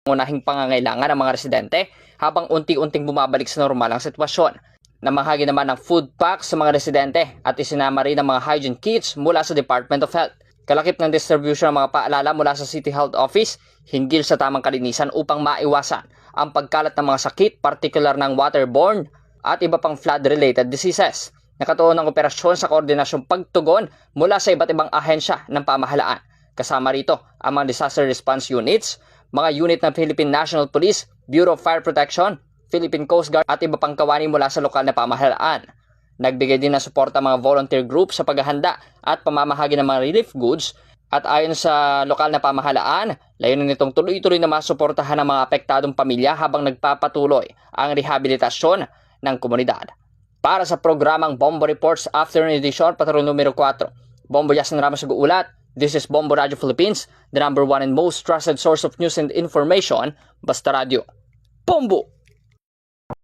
unahing pangangailangan ng mga residente habang unti-unting bumabalik sa normal ang sitwasyon. Namahagi naman ng food packs sa mga residente at isinama rin ng mga hygiene kits mula sa Department of Health. Kalakip ng distribution ng mga paalala mula sa City Health Office hinggil sa tamang kalinisan upang maiwasan ang pagkalat ng mga sakit, partikular ng waterborne at iba pang flood-related diseases. Nakatuon ng operasyon sa koordinasyong pagtugon mula sa iba't ibang ahensya ng pamahalaan. Kasama rito ang mga disaster response units, mga unit ng Philippine National Police, Bureau of Fire Protection, Philippine Coast Guard at iba pang kawani mula sa lokal na pamahalaan. Nagbigay din ng suporta mga volunteer group sa paghahanda at pamamahagi ng mga relief goods at ayon sa lokal na pamahalaan, layunin nitong tuloy-tuloy na masuportahan ng mga apektadong pamilya habang nagpapatuloy ang rehabilitasyon ng komunidad. Para sa programang Bombo Reports Afternoon Edition, Patrol numero 4, Bombo Yasin Ramos Guulat. This is Bombo Radio Philippines, the #1 and most trusted source of news and information, Basta Radio. Bombo!